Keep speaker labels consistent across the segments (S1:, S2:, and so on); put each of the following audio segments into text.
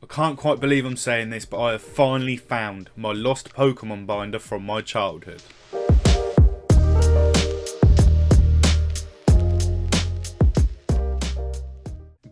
S1: I can't quite believe I'm saying this, but I have finally found my lost Pokemon binder from my childhood.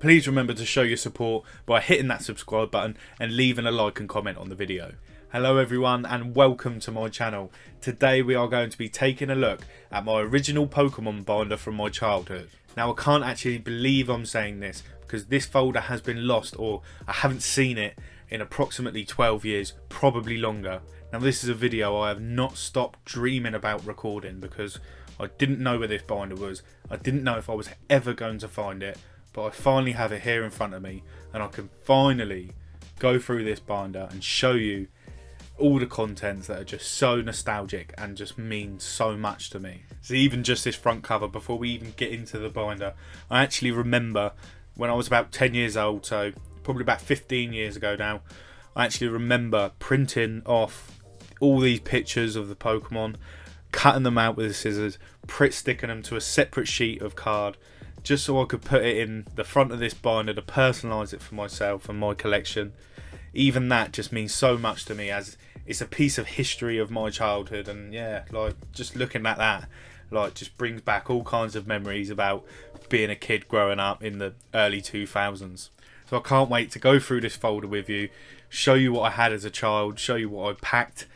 S1: Please remember to show your support by hitting that subscribe button and leaving a like and comment on the video. Hello everyone and welcome to my channel. Today we are going to be taking a look at my original Pokemon binder from my childhood. Now I can't actually believe I'm saying this because this folder has been lost, or I haven't seen it in approximately 12 years, probably longer. Now this is a video I have not stopped dreaming about recording because I didn't know where this binder was. I didn't know if I was ever going to find it, but I finally have it here in front of me and I can finally go through this binder and show you all the contents that are just so nostalgic and just mean so much to me. So even just this front cover, before we even get into the binder, I actually remember when I was about 10 years old, so probably about 15 years ago now, I actually remember printing off all these pictures of the Pokemon, cutting them out with the scissors, sticking them to a separate sheet of card, just so I could put it in the front of this binder to personalise it for myself and my collection. Even that just means so much to me, as it's a piece of history of my childhood, and yeah, like just looking at that like just brings back all kinds of memories about being a kid growing up in the early 2000s. So I can't wait to go through this folder with you, show you what I had as a child, show you what I packed,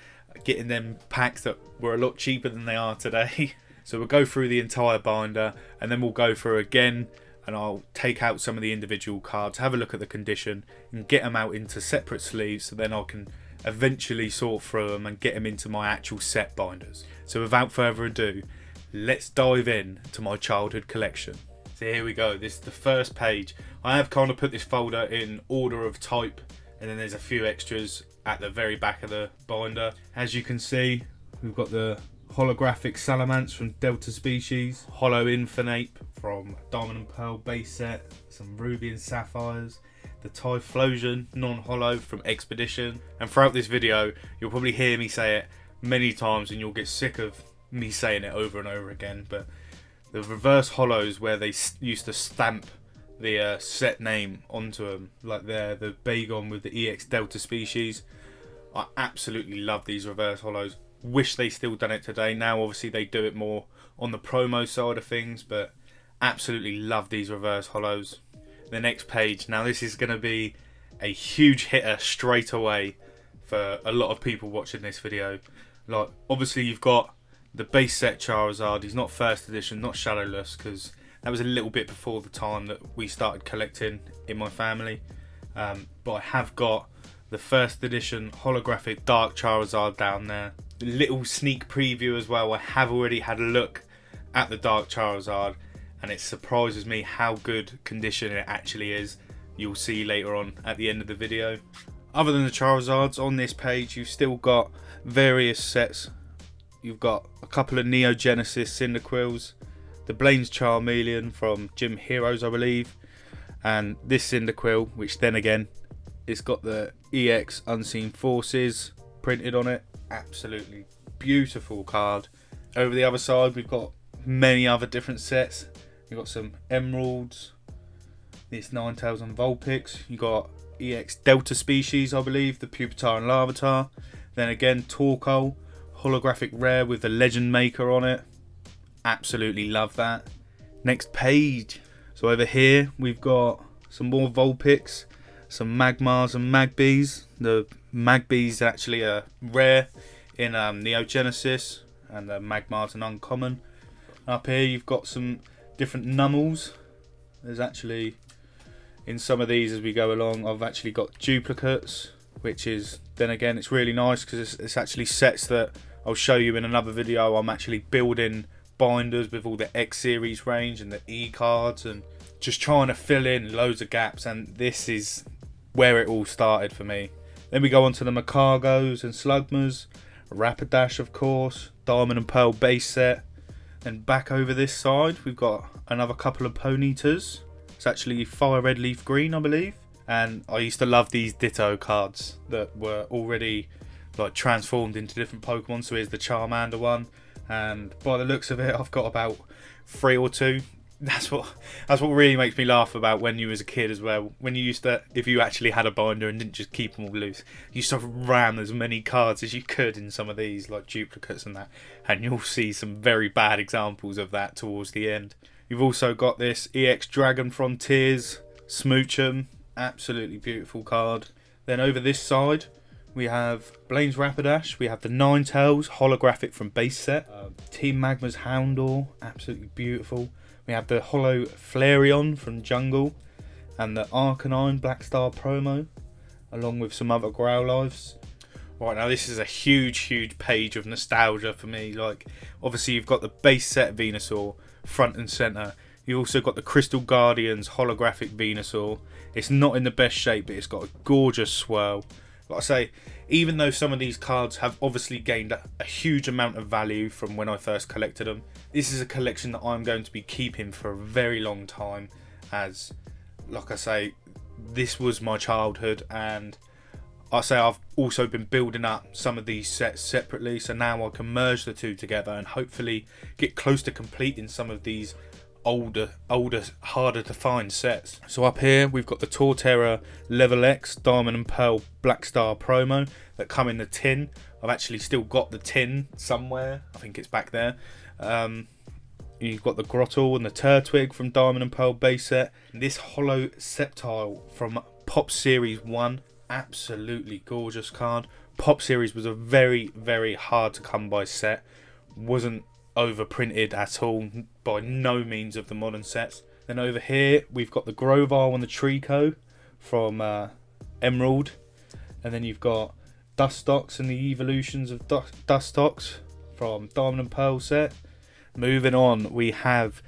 S1: getting them packs that were a lot cheaper than they are today. So we'll go through the entire binder and then we'll go through again, and I'll take out some of the individual cards, have a look at the condition and get them out into separate sleeves, so then I can eventually sort through them and get them into my actual set binders. So without further ado, let's dive in to my childhood collection. So here we go, this is the first page. I have kind of put this folder in order of type, and then there's a few extras at the very back of the binder. As you can see, we've got the Holographic Salamence from Delta Species, Holo Infernape from Diamond and Pearl base set, some Ruby and Sapphires, the Typhlosion non-holo from Expedition, and throughout this video you'll probably hear me say it many times and you'll get sick of me saying it over and over again, but the reverse holos where they used to stamp the set name onto them, like there, the Bagon with the EX Delta Species. I absolutely love these reverse holos. Wish they still done it today. Now obviously they do it more on the promo side of things, but absolutely love these reverse holos. The next page, now this is going to be a huge hitter straight away for a lot of people watching this video. Like obviously you've got the base set Charizard. He's not first edition, not shadowless, because that was a little bit before the time that we started collecting in my family. But I have got the first edition holographic Dark Charizard down there. The little sneak preview as well, I have already had a look at the Dark Charizard and it surprises me how good condition it actually is. You'll see later on at the end of the video. Other than the Charizards, on this page you've still got various sets. You've got a couple of Neo Genesis Cyndaquils, the Blaine's Charmeleon from Gym Heroes I believe, and this Cyndaquil, which then again it's got the EX Unseen Forces printed on it. Absolutely beautiful card. Over the other side we've got many other different sets. You've got some Emeralds, this 9000 Vulpix, you got EX Delta Species I believe, the Pupitar and Larvitar, then again Torkoal, holographic rare with the Legend Maker on it. Absolutely love that. Next page, so over here we've got some more Vulpix, some Magmars and Magbies. The Magbies actually are rare in Neo Genesis, and the Magmar's an uncommon. Up here you've got some different Nummels. There's actually, in some of these as we go along, I've actually got duplicates, which is, then again, it's really nice because it's actually sets that I'll show you in another video. I'm actually building binders with all the X series range and the E cards and just trying to fill in loads of gaps, and this is where it all started for me. Then we go on to the Macargos and Slugmas, Rapidash of course, Diamond and Pearl base set. Then back over this side we've got another couple of Ponytas. It's actually Fire Red Leaf Green I believe, and I used to love these Ditto cards that were already like transformed into different Pokemon. So here's the Charmander one, and by the looks of it I've got about 3 or 2 That's what really makes me laugh about when you was a kid as well. When you used to, if you actually had a binder and didn't just keep them all loose, you sort of ram as many cards as you could in some of these like duplicates and that, and you'll see some very bad examples of that towards the end. You've also got this EX Dragon Frontiers Smoochum, absolutely beautiful card. Then over this side we have Blaine's Rapidash, we have the Ninetales holographic from base set, Team Magma's Houndour, absolutely beautiful. We have the Holo Flareon from Jungle, and the Arcanine Black Star promo, along with some other Growlives. Right, now this is a huge page of nostalgia for me. Like, obviously you've got the base set Venusaur front and centre. You also got the Crystal Guardians holographic Venusaur. It's not in the best shape, but it's got a gorgeous swirl. Like I say, even though some of these cards have obviously gained a huge amount of value from when I first collected them, this is a collection that I'm going to be keeping for a very long time, as, like I say, this was my childhood, and I say I've also been building up some of these sets separately, so now I can merge the two together and hopefully get close to completing some of these older, harder to find sets. So up here we've got the Torterra Level X Diamond and Pearl Black Star promo that come in the tin. I've actually still got the tin somewhere, I think it's back there. You've got the Grottle and the Turtwig from Diamond and Pearl base set. And this Holo Sceptile from Pop Series 1, absolutely gorgeous card. Pop Series was a very hard to come by set, wasn't overprinted at all, by no means of the modern sets. Then over here we've got the Grovar and the Trico from Emerald, and then you've got Dustox and the evolutions of Dustox from Diamond and Pearl set. Moving on, we have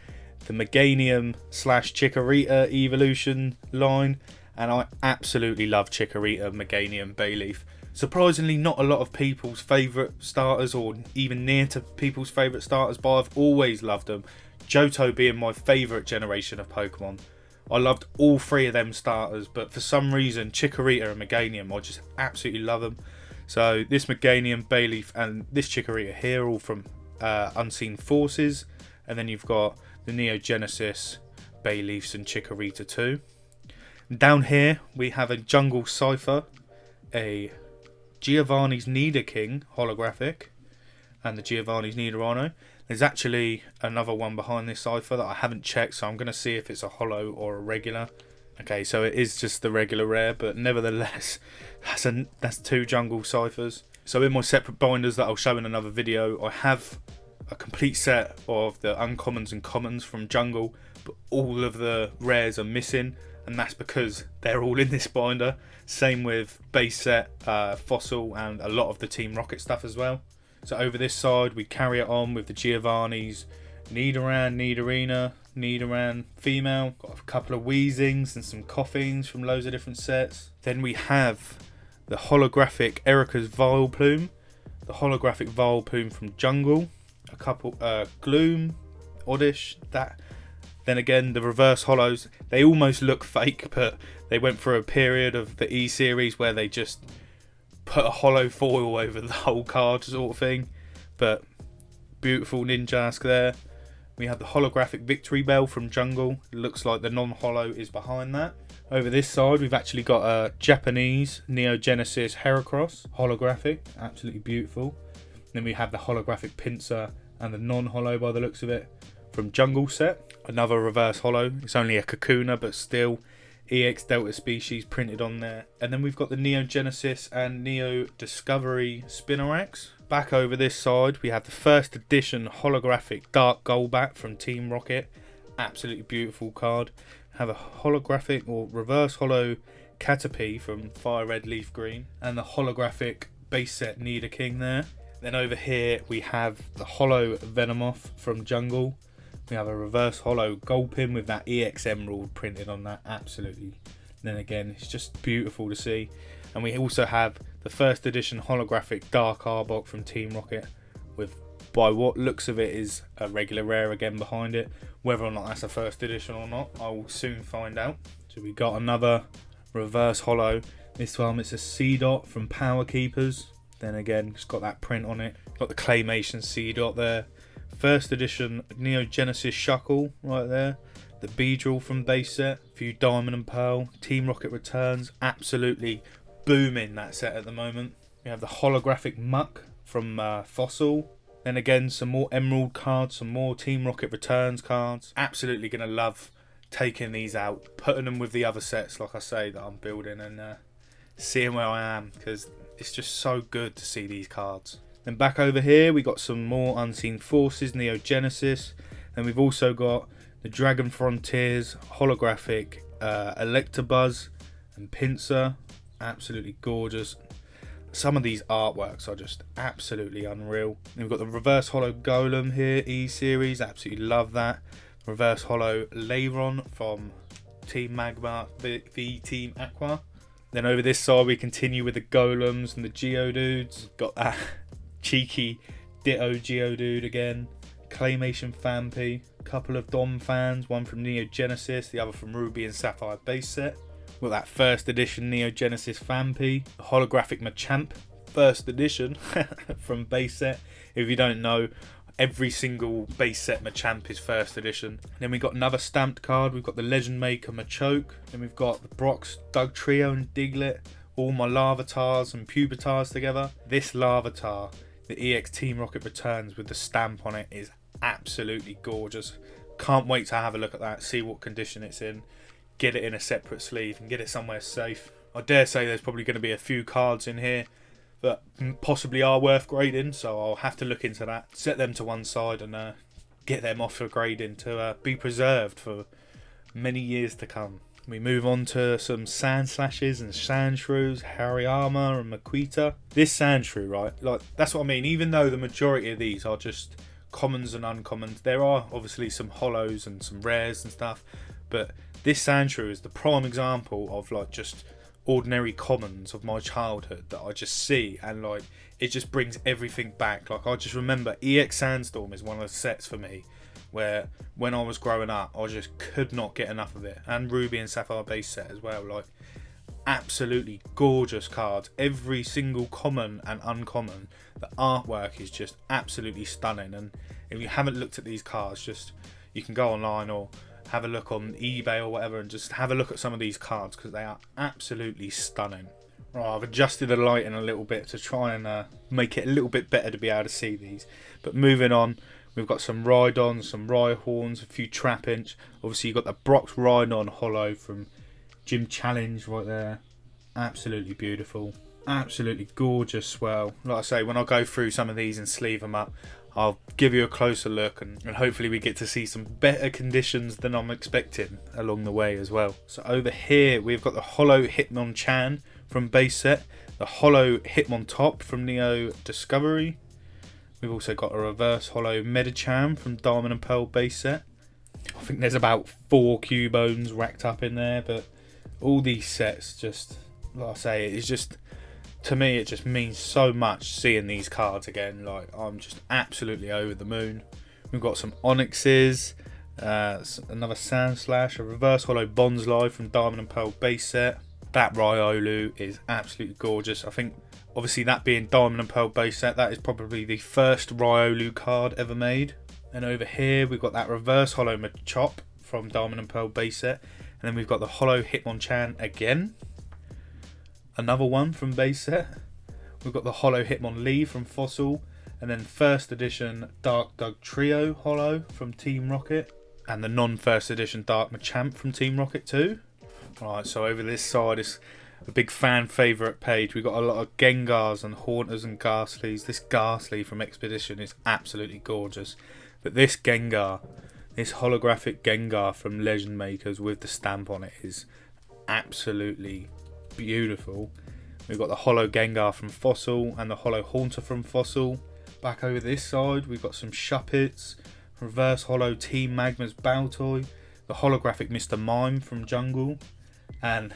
S1: the Meganium / Chikorita evolution line, and I absolutely love Chikorita Meganium Bayleaf. Surprisingly, not a lot of people's favourite starters, or even near to people's favourite starters, but I've always loved them. Johto being my favourite generation of Pokemon. I loved all three of them starters, but for some reason, Chikorita and Meganium, I just absolutely love them. So this Meganium, Bayleaf, and this Chikorita here are all from Unseen Forces, and then you've got the Neo Genesis, Bayleafs, and Chikorita too. Down here, we have a Jungle Cypher, a Giovanni's Nidoking holographic, and the Giovanni's Nidorano. There's actually another one behind this cipher that I haven't checked, so I'm going to see if it's a holo or a regular. Okay, so it is just the regular rare, but nevertheless, that's two Jungle Cyphers. So in my separate binders that I'll show in another video, I have a complete set of the uncommons and commons from Jungle, but all of the rares are missing, and that's because they're all in this binder. Same with base set, fossil, and a lot of the Team Rocket stuff as well. So over this side we carry it on with the Giovanni's Nidoran, Nidorina, Nidoran female. Got a couple of Weezings and some Coughings from loads of different sets. Then we have the holographic Erica's Vileplume, the holographic Vileplume from Jungle, a couple Gloom, Oddish, that. Then again, the reverse holos, they almost look fake, but they went through a period of the E-Series where they just put a holo foil over the whole card sort of thing. But beautiful Ninjask there. We have the holographic Victory Bell from Jungle. It looks like the non-holo is behind that. Over this side, we've actually got a Japanese Neo Genesis Heracross holographic, absolutely beautiful. Then we have the holographic Pinsir and the non-holo by the looks of it from Jungle set. Another reverse holo. It's only a Kakuna, but still EX Delta Species printed on there. And then we've got the Neo Genesis and Neo Discovery Spinarak. Back over this side, we have the first edition holographic Dark Golbat from Team Rocket. Absolutely beautiful card. Have a holographic or reverse holo Caterpie from Fire Red Leaf Green, and the holographic base set Nidoking there. Then over here we have the holo Venomoth from Jungle. We have a reverse holo Gulpin with that EX Emerald printed on that, absolutely. Then again, it's just beautiful to see. And we also have the first edition holographic Dark Arbok from Team Rocket, with, by what looks of it, is a regular rare again behind it. Whether or not that's a first edition or not, I will soon find out. So we got another reverse holo. This time it's a C-Dot from Power Keepers. Then again, it's got that print on it. Got the claymation C-Dot there First edition Neo Genesis Shuckle right there. The Beedrill from base set. A few Diamond and Pearl. Team Rocket returns. Absolutely booming that set at the moment. We have the Holographic Muck from Fossil. Then again, some more Emerald cards, some more Team Rocket returns cards. Absolutely going to love taking these out, putting them with the other sets, like I say, that I'm building, and seeing where I am, because it's just so good to see these cards. Then back over here, we got some more Unseen Forces, Neo Genesis. Then we've also got the Dragon Frontiers, Holographic Electabuzz and Pinsir. Absolutely gorgeous. Some of these artworks are just absolutely unreal. And we've got the Reverse Holo Golem here, E-Series. Absolutely love that. Reverse Holo Lairon from Team Magma v Team Aqua. Then over this side we continue with the Golems and the Geodudes. Got that cheeky Ditto Geodude again. Claymation Phanpy. Couple of Dom fans. One from Neo Genesis, the other from Ruby and Sapphire base set. Got that first edition Neo Genesis Phanpy, Holographic Machamp, first edition from base set. If you don't know, every single base set Machamp is first edition. Then we got another stamped card. We've got the Legend Maker Machoke. Then we've got the Brock's Dugtrio and Diglett. All my Larvatars and Pubertars together. This Larvitar, the EX Team Rocket returns with the stamp on it, is absolutely gorgeous. Can't wait to have a look at that, see what condition it's in. Get it in a separate sleeve and get it somewhere safe. I dare say there's probably going to be a few cards in here that possibly are worth grading, so I'll have to look into that. Set them to one side and get them off for grading to be preserved for many years to come. We move on to some Sandslashes and Sandshrews, Hariyama and Makuita. This Sandshrew, right, like that's what I mean. Even though the majority of these are just commons and uncommons, there are obviously some holos and some rares and stuff, but this Sandshrew is the prime example of like just ordinary commons of my childhood that I just see, and like it just brings everything back. Like I just remember EX Sandstorm is one of the sets for me where when I was growing up I just could not get enough of it, and Ruby and Sapphire base set as well. Like absolutely gorgeous cards, every single common and uncommon. The artwork is just absolutely stunning, and if you haven't looked at these cards, just you can go online or have a look on eBay or whatever and just have a look at some of these cards because they are absolutely stunning. Right, I've adjusted the lighting a little bit to try and make it a little bit better to be able to see these. But moving on, we've got some Rhydons, some Rhyhorns, a few Trapinch. Obviously you've got the Brock's Rhydon Holo from Gym Challenge right there. Absolutely beautiful. Absolutely gorgeous. Well, like I say, when I go through some of these and sleeve them up, I'll give you a closer look, and hopefully we get to see some better conditions than I'm expecting along the way as well. So over here we've got the Holo Hitmonchan from base set, the Holo Hitmontop from Neo Discovery. We've also got a reverse Holo Medicham from Diamond and Pearl base set. I think there's about 4 Cubones racked up in there, but all these sets just, like I say, it's just, to me, it just means so much seeing these cards again. Like, I'm just absolutely over the moon. We've got some Onyxes, another Sandslash, a Reverse Holo Bonsly from Diamond and Pearl base set. That Riolu is absolutely gorgeous. I think, obviously, that being Diamond and Pearl base set, that is probably the first Riolu card ever made. And over here, we've got that Reverse Holo Machop from Diamond and Pearl base set. And then we've got the Holo Hitmonchan again. Another one from base set. We've got the Holo Hitmonlee from Fossil, and then first edition Dark Dugtrio Holo from Team Rocket, and the non-first edition Dark Machamp from Team Rocket too. Right, so over this side is a big fan favourite page. We've got a lot of Gengars and Haunters and Ghastlies. This Ghastly from Expedition is absolutely gorgeous, but this Gengar, this holographic Gengar from Legend Makers with the stamp on it, is absolutely beautiful. We've got the Holo Gengar from Fossil and the Holo Haunter from Fossil. Back over this side we've got some Shuppets, Reverse Holo Team Magma's Baltoy, the Holographic Mr. Mime from Jungle, and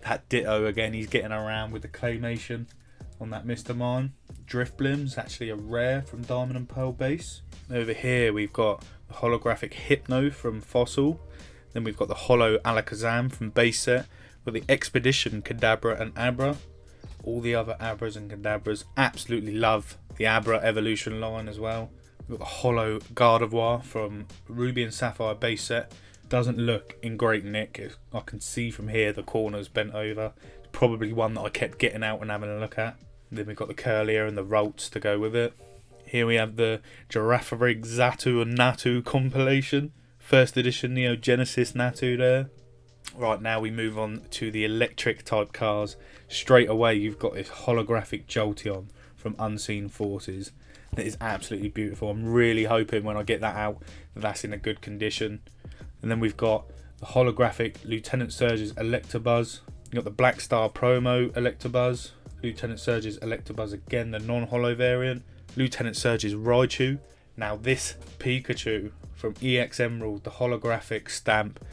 S1: that Ditto again, he's getting around with the claymation on that Mr. Mime. Drifblim's actually a rare from Diamond and Pearl base. Over here we've got the Holographic Hypno from Fossil. Then we've got the Holo Alakazam from base set. With the Expedition Kadabra and Abra. All the other Abras and Kadabras. Absolutely love the Abra evolution line as well. We've got the Holo Gardevoir from Ruby and Sapphire base set. Doesn't look in great nick. I can see from here the corners bent over. It's probably one that I kept getting out and having a look at. Then we've got the Curlier and the Ralts to go with it. Here we have the Holographic Xatu and Natu compilation. First edition Neo Genesis Natu there. Right, now we move on to the electric type cars. Straight away you've got this Holographic Jolteon from Unseen Forces. That is absolutely beautiful. I'm really hoping when I get that out that that's in a good condition. And then we've got the Holographic Lieutenant Surge's Electabuzz. You've got the Black Star Promo Electabuzz. Lieutenant Surge's Electabuzz again, the non-holo variant. Lieutenant Surge's Raichu. Now this Pikachu from EX Emerald, the holographic stamp,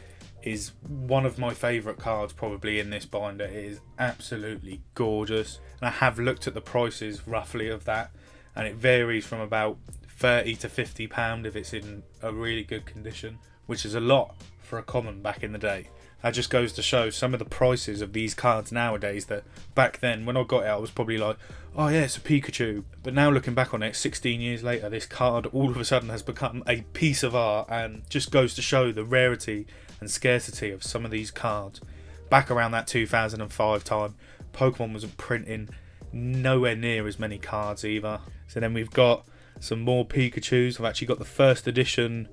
S1: is one of my favourite cards probably in this binder. It is absolutely gorgeous. And I have looked at the prices roughly of that, and it varies from about £30 to £50 if it's in a really good condition, which is a lot for a common back in the day. That just goes to show some of the prices of these cards nowadays, that back then when I got it I was probably like, oh yeah, it's a Pikachu. But now looking back on it 16 years later, this card all of a sudden has become a piece of art, and just goes to show the rarity and scarcity of some of these cards. Back around that 2005 time, Pokemon wasn't printing nowhere near as many cards either. So then we've got some more Pikachus. I've actually got the first edition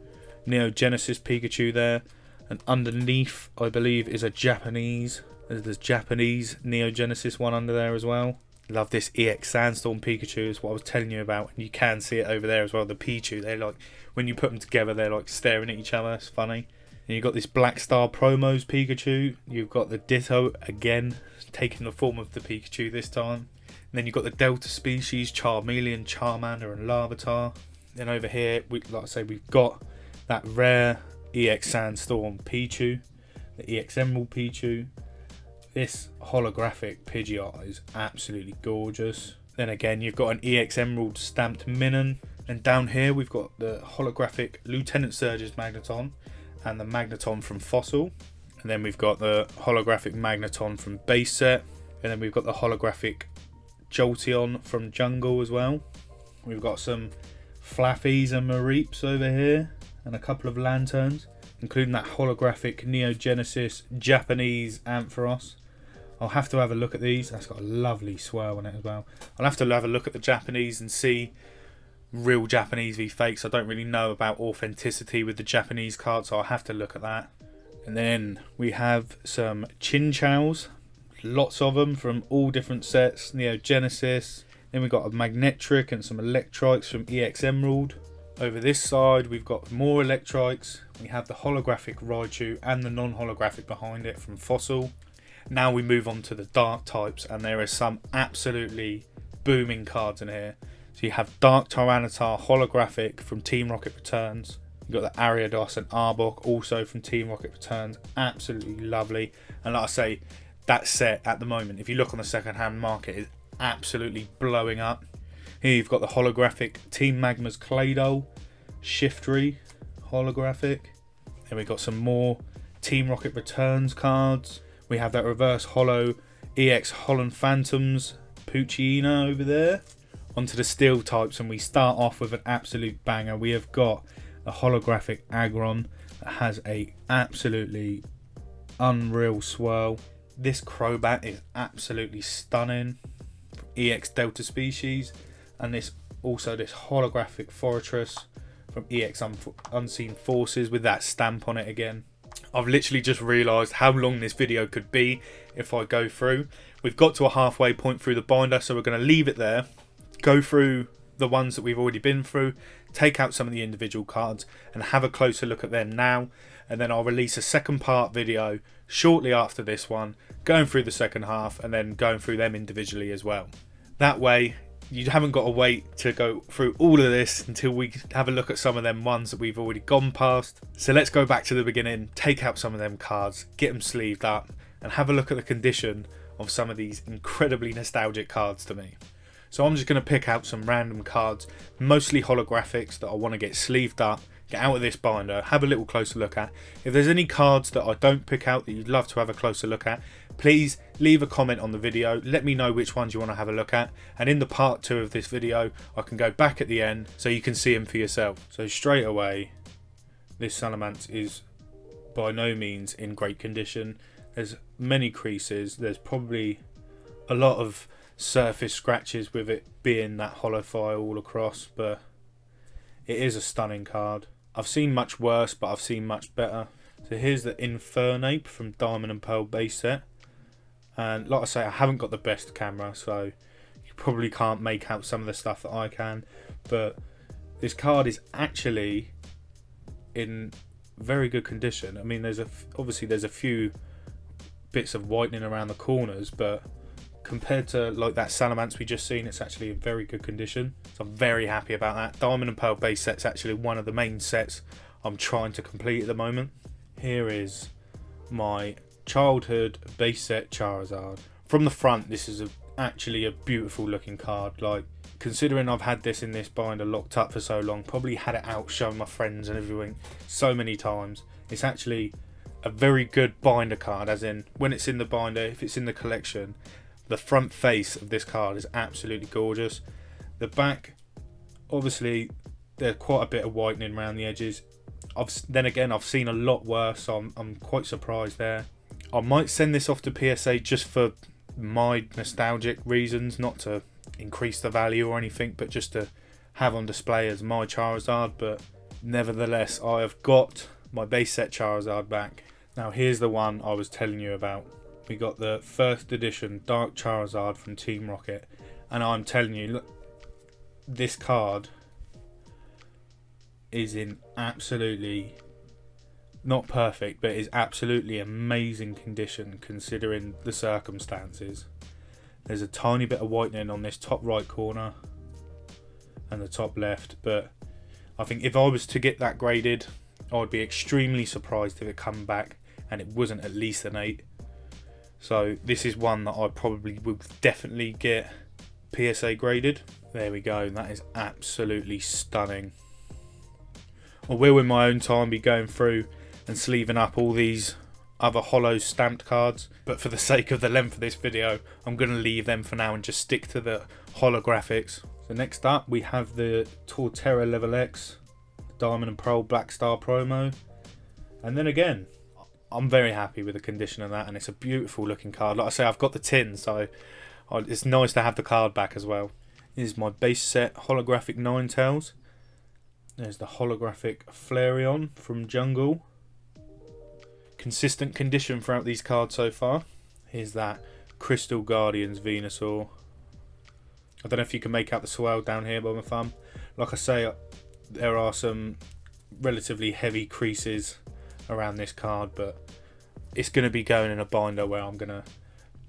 S1: Neo Genesis Pikachu there. And underneath, I believe, is a Japanese. There's Japanese Neo Genesis one under there as well. Love this EX Sandstorm Pikachu, is what I was telling you about. And you can see it over there as well, the Pichu. They're like, when you put them together, they're like staring at each other. It's funny. And you've got this Black Star Promos Pikachu. You've got the Ditto again, taking the form of the Pikachu this time. And then you've got the Delta Species, Charmeleon, Charmander and Larvitar. Then over here, like I say, we've got that rare EX Sandstorm Pichu, the EX Emerald Pichu. This holographic Pidgeot is absolutely gorgeous. Then again, you've got an EX Emerald stamped Minun. And down here, we've got the holographic Lieutenant Surge's Magneton and the Magneton from Fossil. And then we've got the holographic Magneton from base set. And then we've got the holographic Jolteon from Jungle as well. We've got some Flaffies and Mareeps over here, and a couple of Lanterns, including that holographic Neo Genesis Japanese Ampharos. I'll have to have a look at these. That's got a lovely swirl on it as well. I'll have to have a look at the Japanese and see real Japanese v fakes. I don't really know about authenticity with the Japanese cards, so I'll have to look at that. And then we have some Chinchows, lots of them from all different sets, Neo Genesis. Then we've got a Magnetric and some Electrics from EX Emerald. Over this side we've got more Electrics. We have the holographic Raichu and the non-holographic behind it from Fossil. Now we move on to the dark types, and there are some absolutely booming cards in here. So you have Dark Tyranitar holographic from Team Rocket Returns. You've got the Ariados and Arbok also from Team Rocket Returns. Absolutely lovely. And like I say, that set at the moment, if you look on the second hand market, is absolutely blowing up. Here you've got the holographic Team Magma's Claydol, Shiftry holographic. Then we've got some more Team Rocket Returns cards. We have that reverse holo EX Holland Phantoms Poochyena over there. Onto the steel types, and we start off with an absolute banger. We have got a holographic Aggron that has a absolutely unreal swirl. This Crobat is absolutely stunning. EX Delta Species, and this holographic Fortress from EX Unseen Forces with that stamp on it again. I've literally just realised how long this video could be if I go through. We've got to a halfway point through the binder, so we're going to leave it there, go through the ones that we've already been through, take out some of the individual cards and have a closer look at them now, and then I'll release a second part video shortly after this one, going through the second half and then going through them individually as well. That way you haven't got to wait to go through all of this until we have a look at some of them ones that we've already gone past. So let's go back to the beginning, take out some of them cards, get them sleeved up and have a look at the condition of some of these incredibly nostalgic cards to me. So I'm just going to pick out some random cards, mostly holographics, that I want to get sleeved up, get out of this binder, have a little closer look at. If there's any cards that I don't pick out that you'd love to have a closer look at, Please leave a comment on the video, let me know which ones you want to have a look at, and in the part 2 of this video I can go back at the end so you can see them for yourself. So straight away, this Salamence is by no means in great condition. There's many creases, there's probably a lot of surface scratches with it being that holophile all across, but it is a stunning card. I've seen much worse, but I've seen much better. So here's the Infernape from Diamond and Pearl base set. And like I say, I haven't got the best camera, so you probably can't make out some of the stuff that I can. But this card is actually in very good condition. I mean, obviously there's a few bits of whitening around the corners, but compared to like that Salamence we just seen, it's actually in very good condition. So I'm very happy about that. Diamond and Pearl base set's actually one of the main sets I'm trying to complete at the moment. Here is my childhood base set Charizard. From the front, this is actually a beautiful looking card. Like, considering I've had this in this binder locked up for so long, probably had it out showing my friends and everything so many times, it's actually a very good binder card, as in when it's in the binder, if it's in the collection, the front face of this card is absolutely gorgeous. The back, obviously there's quite a bit of whitening around the edges. Then again, I've seen a lot worse, so I'm quite surprised there. I might send this off to PSA just for my nostalgic reasons, not to increase the value or anything, but just to have on display as my Charizard. But nevertheless, I have got my base set Charizard back. Now here's the one I was telling you about. We got the first edition Dark Charizard from Team Rocket, and I'm telling you, look, this card is in absolutely, not perfect, but is absolutely amazing condition considering the circumstances. There's a tiny bit of whitening on this top right corner and the top left, but I think if I was to get that graded, I would be extremely surprised if it come back and it wasn't at least an 8. So this is one that I probably would definitely get PSA graded. There we go, that is absolutely stunning. I will in my own time be going through and sleeving up all these other holo stamped cards, but for the sake of the length of this video, I'm going to leave them for now and just stick to the holographics. So next up we have the Torterra Level X Diamond and Pearl Black Star promo, and then again I'm very happy with the condition of that, and it's a beautiful looking card. Like I say, I've got the tin, so it's nice to have the card back as well. This is my base set holographic Ninetales. There's the holographic Flareon from Jungle. Consistent condition throughout these cards so far. Here's that Crystal Guardians Venusaur. I don't know if you can make out the swirl down here by my thumb. Like I say, there are some relatively heavy creases around this card, but it's going to be going in a binder where I'm going to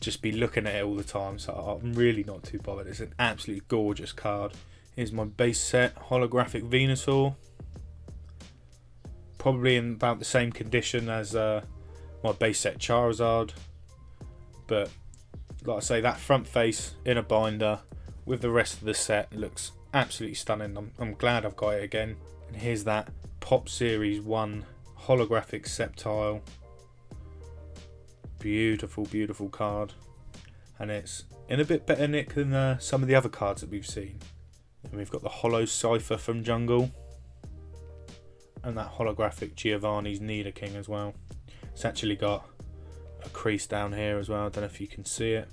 S1: just be looking at it all the time, so I'm really not too bothered. It's an absolutely gorgeous card. Here's my base set holographic Venusaur. Probably in about the same condition as my base set Charizard, but like I say, that front face in a binder with the rest of the set looks absolutely stunning. I'm glad I've got it again. And here's that Pop Series 1 Holographic Sceptile. Beautiful, beautiful card, and it's in a bit better nick than some of the other cards that we've seen. And we've got the Holo Cypher from Jungle, and that holographic Giovanni's Nidoking as well. It's actually got a crease down here as well, I don't know if you can see it.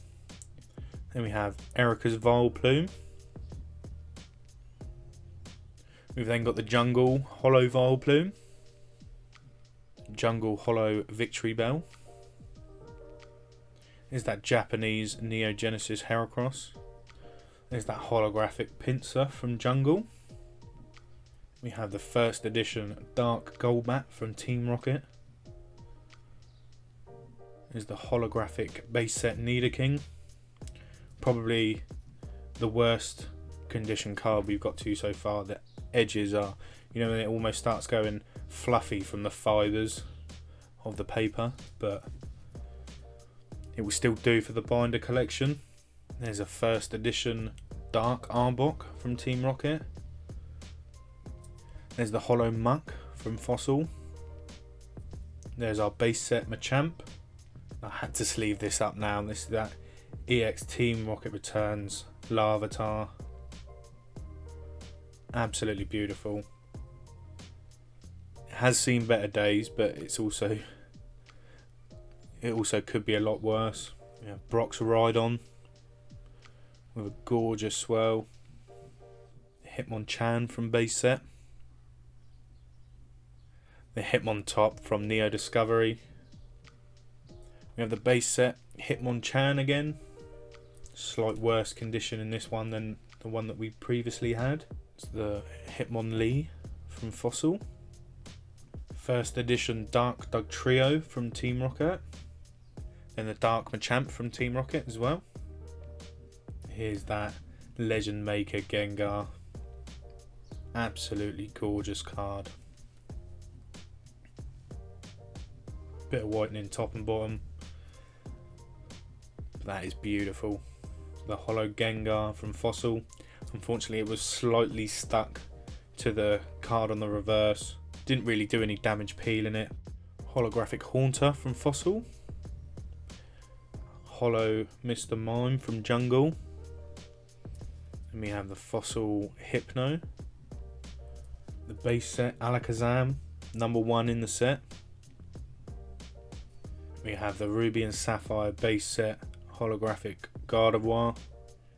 S1: Then we have Erica's Vileplume. We've then got the Jungle Holo Vileplume, Jungle Holo Victory Bell. There's that Japanese Neo Genesis Heracross. There's that holographic Pinsir from Jungle. We have the first edition Dark Golbat from Team Rocket. There's the holographic base set Nidoking. Probably the worst condition card we've got to so far. The edges are, you know, when it almost starts going fluffy from the fibres of the paper, but it will still do for the binder collection. There's a first edition Dark Arbok from Team Rocket. There's the Holo Muck from Fossil. There's our base set Machamp. I had to sleeve this up now. This is that EX Team Rocket Returns Larvitar. Absolutely beautiful. It has seen better days, but it also could be a lot worse. Yeah, Brock's Rhydon with a gorgeous swirl. Hitmonchan from base set. The Hitmontop from Neo Discovery. We have the base set Hitmonchan again. Slight worse condition in this one than the one that we previously had. It's the Hitmonlee from Fossil. First edition Dark Dugtrio from Team Rocket. Then the Dark Machamp from Team Rocket as well. Here's that Legend Maker Gengar. Absolutely gorgeous card. Bit of whitening top and bottom. That is beautiful. The Holo Gengar from Fossil. Unfortunately, it was slightly stuck to the card on the reverse. Didn't really do any damage peeling it. Holographic Haunter from Fossil. Holo Mr. Mime from Jungle. And we have the Fossil Hypno. The base set Alakazam, #1 in the set. We have the Ruby and Sapphire base set Holographic Gardevoir.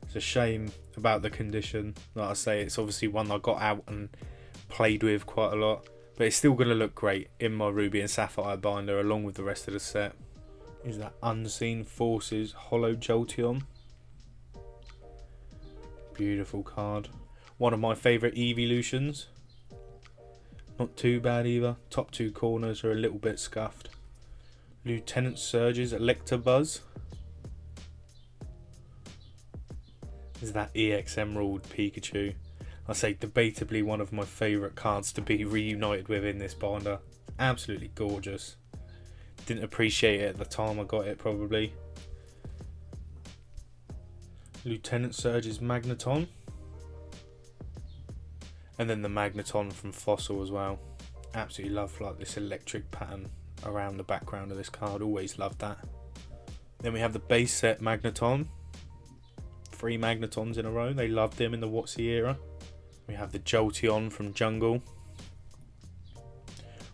S1: It's a shame about the condition. Like I say, it's obviously one I got out and played with quite a lot, but it's still going to look great in my Ruby and Sapphire binder along with the rest of the set. Is that Unseen Forces Holo Jolteon. Beautiful card. One of my favourite evolutions. Not too bad either. Top two corners are a little bit scuffed. Lieutenant Surge's Electabuzz. Is that EX Emerald Pikachu. I say debatably one of my favourite cards to be reunited with in this binder. Absolutely gorgeous. Didn't appreciate it at the time I got it probably. Lieutenant Surge's Magneton. And then the Magneton from Fossil as well. Absolutely love like this electric pattern around the background of this card. Always loved that. Then we have the base set Magneton. 3 Magnetons in a row. They loved him in the WotC era. We have the Jolteon from Jungle.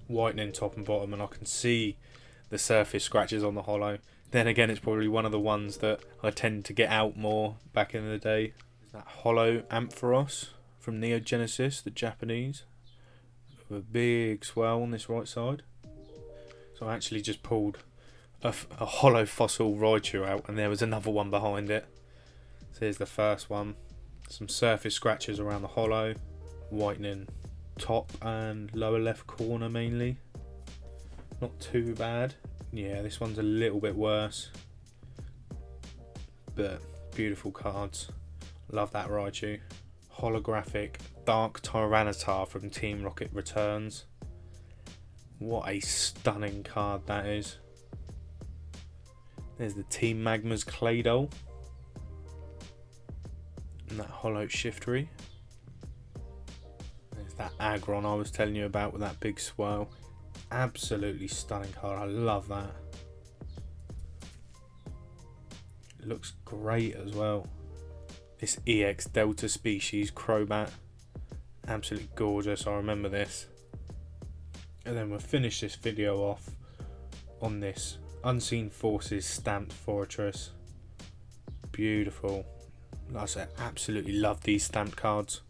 S1: Whitening top and bottom, and I can see the surface scratches on the holo. Then again, it's probably one of the ones that I tend to get out more back in the day. Is that Holo Ampharos from Neo Genesis, the Japanese, with a big swell on this right side. So I actually just pulled a Holo Fossil Raichu out, and there was another one behind it. So here's the first one. Some surface scratches around the holo, whitening top and lower left corner mainly. Not too bad. Yeah, this one's a little bit worse, but beautiful cards. Love that Raichu. Holographic Dark Tyranitar from Team Rocket returns. What a stunning card that is. There's the Team Magma's Claydol. And that Holo Shiftry. There's that Aggron I was telling you about with that big swirl. Absolutely stunning card. I love that. It looks great as well. This EX Delta Species Crobat. Absolutely gorgeous. I remember this. And then we'll finish this video off on this Unseen Forces Stamped Fortress. Beautiful. Like I said, absolutely love these stamped cards.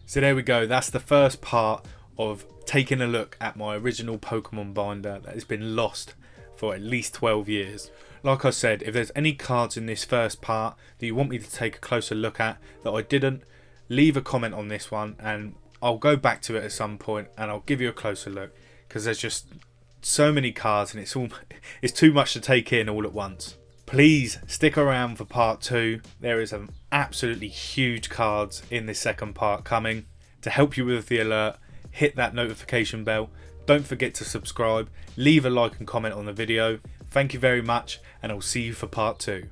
S1: So there we go. That's the first part of taking a look at my original Pokemon binder that has been lost for at least 12 years. Like I said, if there's any cards in this first part that you want me to take a closer look at that I didn't, leave a comment on this one and I'll go back to it at some point and I'll give you a closer look, because there's just so many cards and it's too much to take in all at once. Please stick around for part 2. There is some absolutely huge cards in this second part coming. To help you with the alert, hit that notification bell. Don't forget to subscribe. Leave a like and comment on the video. Thank you very much, and I'll see you for part 2.